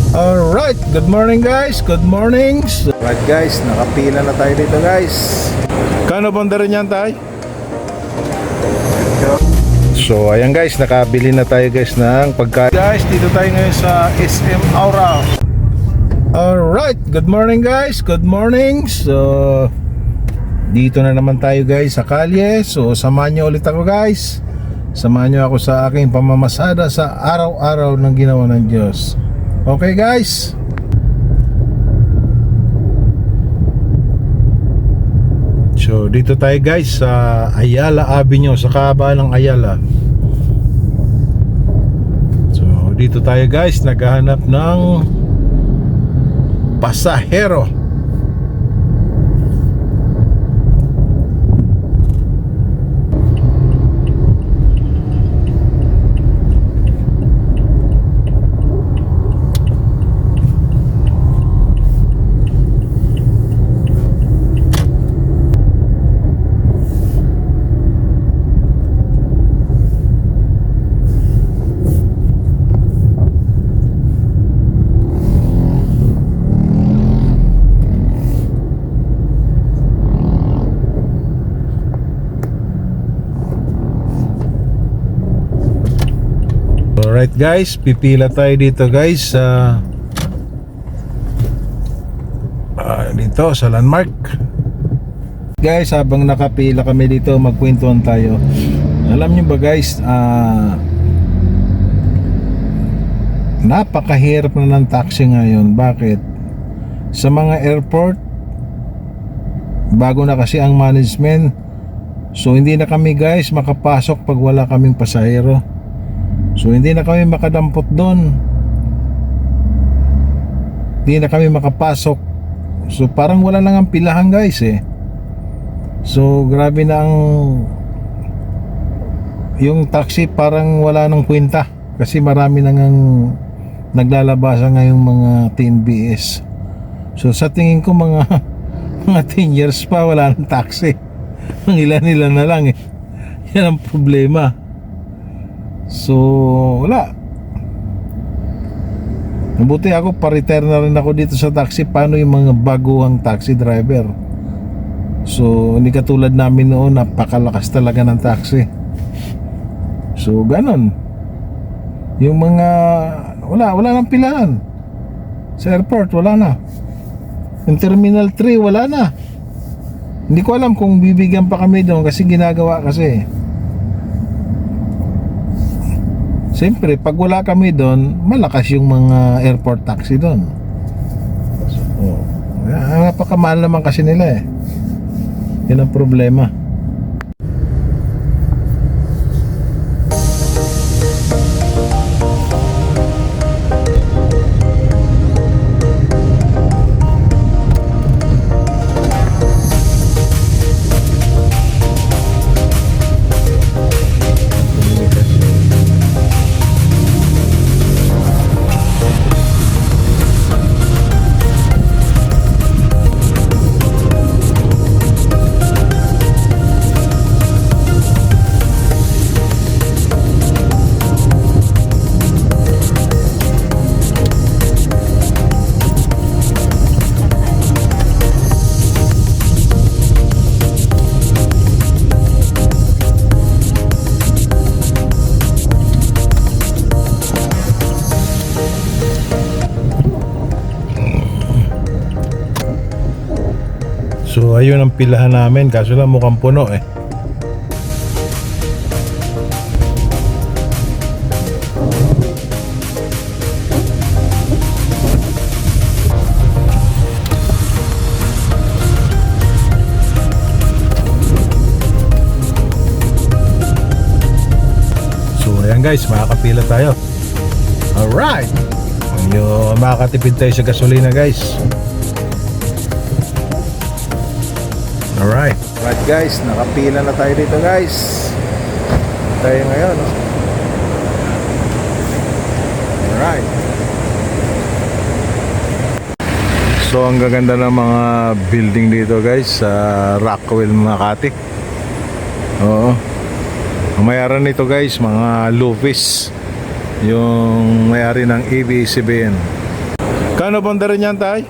Alright, good morning guys, good morning. Alright guys, nakapila na tayo dito guys. Kano banda rin yan tay? So ayan guys, nakabili na tayo guys ng pagkain. Guys, dito tayo ngayon sa SM Aura. Alright, good morning guys, good morning. So dito na naman tayo guys sa kalye. So samahan nyo ulit ako guys. Samahan nyo ako sa aking pamamasada sa araw-araw ng ginawa ng Diyos. Okay guys. So dito tayo guys sa Ayala Avenue, sa kabaan ng Ayala. So dito tayo guys naghahanap ng pasahero. Alright guys, pipila tayo dito guys sa dito sa landmark. Guys, habang nakapila kami dito, magkwentuhan tayo. Alam nyo ba guys, napakahirap na ng taxi ngayon. Bakit? Sa mga airport, bago na kasi ang management, so hindi na kami guys makapasok pag wala kaming pasahero. So hindi na kami makadampot doon. Hindi na kami makapasok. So parang wala nang ang pilahan guys eh. So grabe na ang yung taxi, parang wala nang kwenta. Kasi marami nang ang naglalabasa ngayong mga TNBS. So sa tingin ko mga 10 years pa wala nang taxi. Ang ilan-ilan na lang eh. Yan ang problema. So wala. Mabuti ako, pa-retire na rin ako dito sa taxi. Paano yung mga baguhang taxi driver? So hindi katulad namin noon, napakalakas talaga ng taxi. So ganon. Yung mga wala nang pilahan. Sa airport wala na. Yung Terminal 3 wala na. Hindi ko alam kung bibigyan pa kami doon kasi ginagawa kasi. Siyempre, pag wala kami doon, malakas yung mga airport taxi doon. So, napakamahal naman kasi nila eh. Yan ang problema. So ayun ang pilahan namin, kaso lang mukhang puno eh. So ayan guys, makakapila tayo. Alright, makakatipid tayo sa gasolina guys. Alright. Right guys, nakapila na tayo dito guys. Tayo ngayon. Alright. So ang gaganda ng mga building dito guys sa Rockwell, Makati. Oo. Ang mayaran nito guys, mga Lufis, yung may-ari ng ABS-CBN. Kano banda rin yan, tay?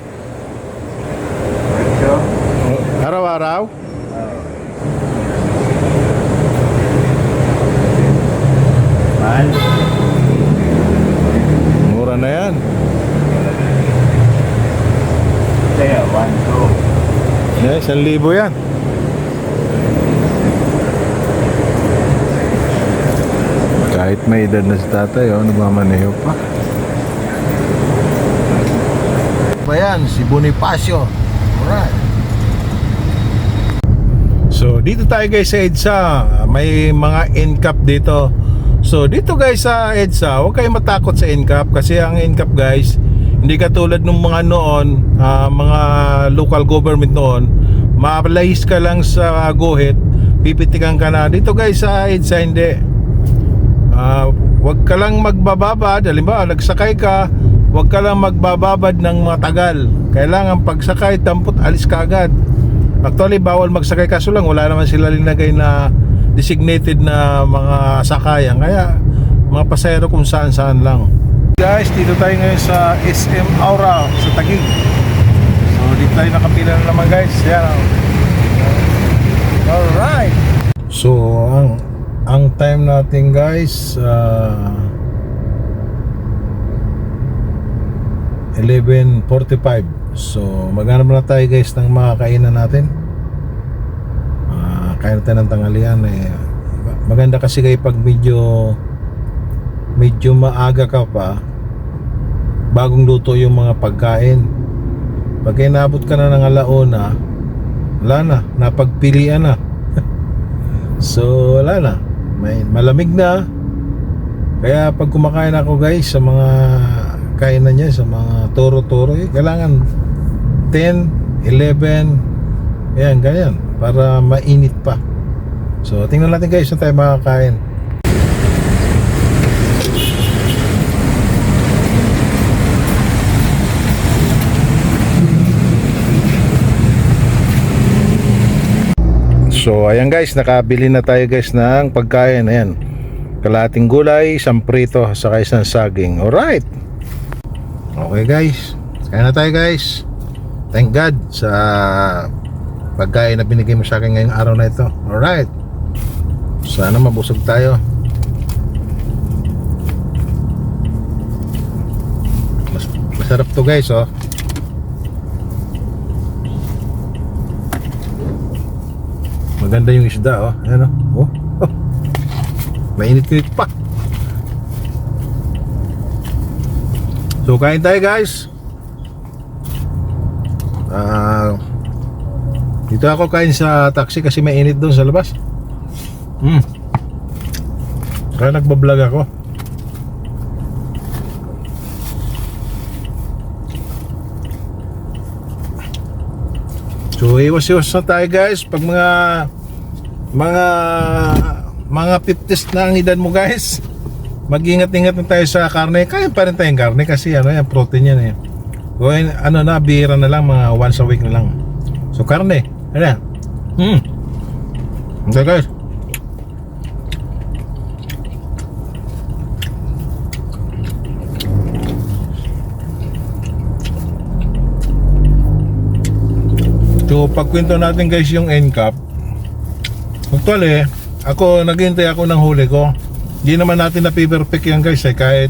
Medyo. Araw-araw? Mahal. Mura na yan. Kaya, 1, 2. Yeah, 1,000 yan. Kahit may edad na si tatay, nagmamaneho pa. Pa yan, si Bonifacio. Alright. So, dito tayo guys sa EDSA. May mga NCAP dito. So, dito guys sa EDSA, huwag kayong matakot sa NCAP. Kasi ang NCAP guys, hindi katulad ng mga noon, mga local government noon, ma-applyis ka lang sa guhit, pipitikan ka na. Dito guys sa EDSA, hindi. Huwag ka lang magbababad. Halimbawa, nagsakay ka, huwag ka lang magbababad ng matagal. Kailangan pagsakay, dampot, alis ka agad. Actually, bawal magsakay, kaso lang wala naman sila linagay na designated na mga sakayan. Kaya, mga pasahero kung saan-saan lang. Guys, dito tayo ngayon sa SM Aura sa Taguig. So, dito tayo nakapila na naman guys. Yan. Alright. So, ang time natin guys 11:45. So maghanap na tayo guys ng mga kainan natin. Kain tayo ng tanghalian. Maganda kasi kayo pag medyo maaga ka pa, bagong luto yung mga pagkain. Pag inabot ka na ng alauna, wala na, napagpilian na. So wala na, may malamig na. Kaya pag kumakain ako guys sa mga kainan niya, sa mga toro-toro, kailangan 10, 11, yan, ganyan, para mainit pa. So tingnan natin guys na tayo makakain. So ayan guys, nakabili na tayo guys ng pagkain. Ayan, kalahating gulay, isang prito, saka isang saging. Alright. Okay guys, kain na tayo guys. Thank God sa pagkain na binigay mo sa akin ngayong araw na ito. Alright, sana mabusog tayo. Masarap to guys, oh. Maganda yung isda, oh. Ayan, oh. Oh. Mainit-init pa. So kain tayo guys. Dito ako kain sa taxi kasi mainit doon sa labas. Kaya nagbablog ako. So iwas-iwas na tayo guys. Pag mga 50s na ang edad mo guys, mag-ingat-ingat na tayo sa karne. Kaya pa rin tayong karne kasi ano yan, protein yan eh. Gawin, ano na, bihira na lang, mga once a week na lang. So karne, ano yan? Okay guys. So pagkwento natin guys yung NCAP. Actually, ako naghihintay ako ng huli ko. Hindi naman natin na perfect yan guys eh. Kahit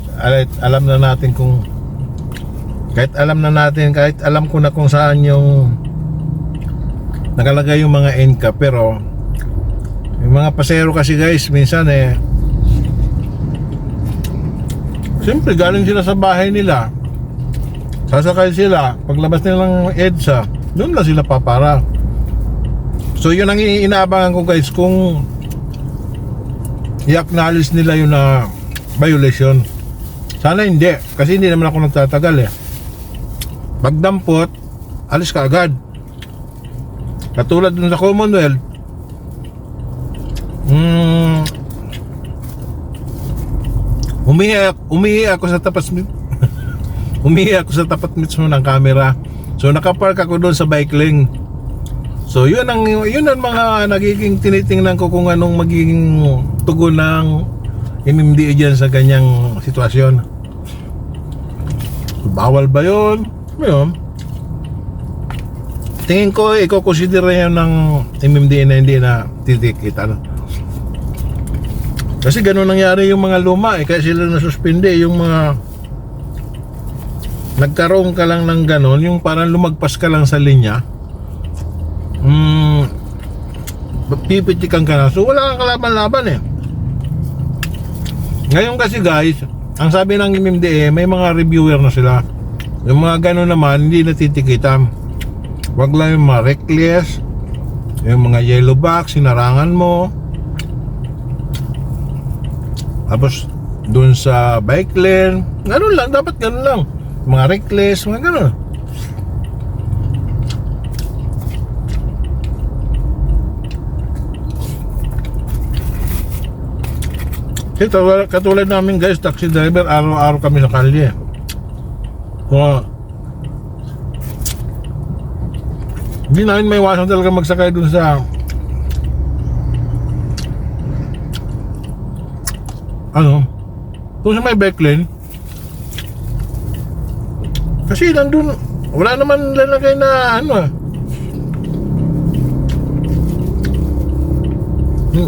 alam na natin kung kahit alam ko na kung saan yung nakalagay yung mga NCAP. Pero yung mga pasero kasi guys, minsan eh siyempre galing sila sa bahay nila, sasakay sila, paglabas nila ng EDSA, doon lang sila papara. So yun ang inaabangan ko guys, kung i-acknowledge nila yun na violation. Sana hindi, kasi hindi naman ako nagtatagal eh. Pagdampot, alis ka agad. Katulad dun sa Commonwealth, umihi ako sa tapat umihi ako sa tapat mismo ng camera. So nakapark ako doon sa bike lane. So yun ang mga nagiging tinitingnan ko kung anong magiging tugon ng MMDA dyan sa ganyang sitwasyon. Bawal ba yun? Yun. Tingin ko, i-consider yan ng MMDA na hindi na titikit. Ano? Kasi ganun nangyari yung mga luma. Kaya sila nasuspinde. Yung mga nagkaroon ka lang ng ganun, yung parang lumagpas ka lang sa linya. Pipitikan ka na. So wala kang kalaban-laban eh. Ngayon kasi guys, ang sabi ng MMDA, may mga reviewer na sila. Yung mga gano'n naman, hindi natitikitan. Wag lang yung mga reckless, yung mga yellow box, sinarangan mo. Tapos, dun sa bike lane, gano'n lang, dapat gano'n lang. Mga reckless, mga gano'n. Ito, katulad namin guys, taxi driver, araw-araw kami sa kalye. So, hindi namin may iwasan talaga magsakay dun sa dun sa may bike lane. Kasi nandun, wala naman lalagay na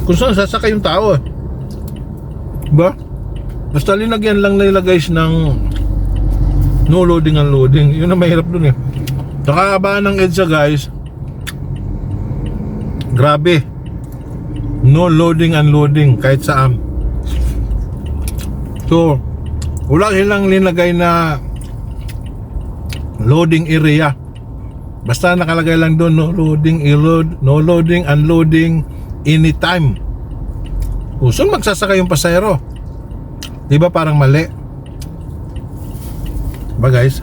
kung saan sasakay yung tao eh. Diba? Basta linagyan lang nila guys ng no loading unloading. Yun ang mahirap dun eh. Sa kahabaan ng EDSA guys, grabe. No loading unloading kahit saan. So, wala silang linagay na loading area. Basta nakalagay lang doon no loading unloading anytime. Saan magsasakay yung pasahero? Diba parang mali? Diba guys?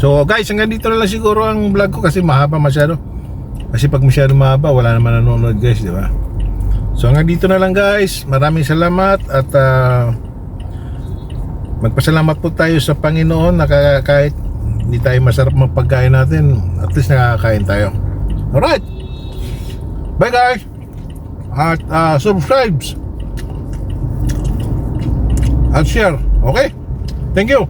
So guys, hanggang dito na lang siguro ang vlog ko kasi mahaba masyado. Kasi pag masyado mahaba, wala naman nanonood guys, diba? So hanggang dito na lang guys. Maraming salamat at magpasalamat po tayo sa Panginoon na kahit hindi tayo masarap mapagkain natin, at least nakakain tayo. Alright! Bye guys! At subscribe at share. Okay? Thank you.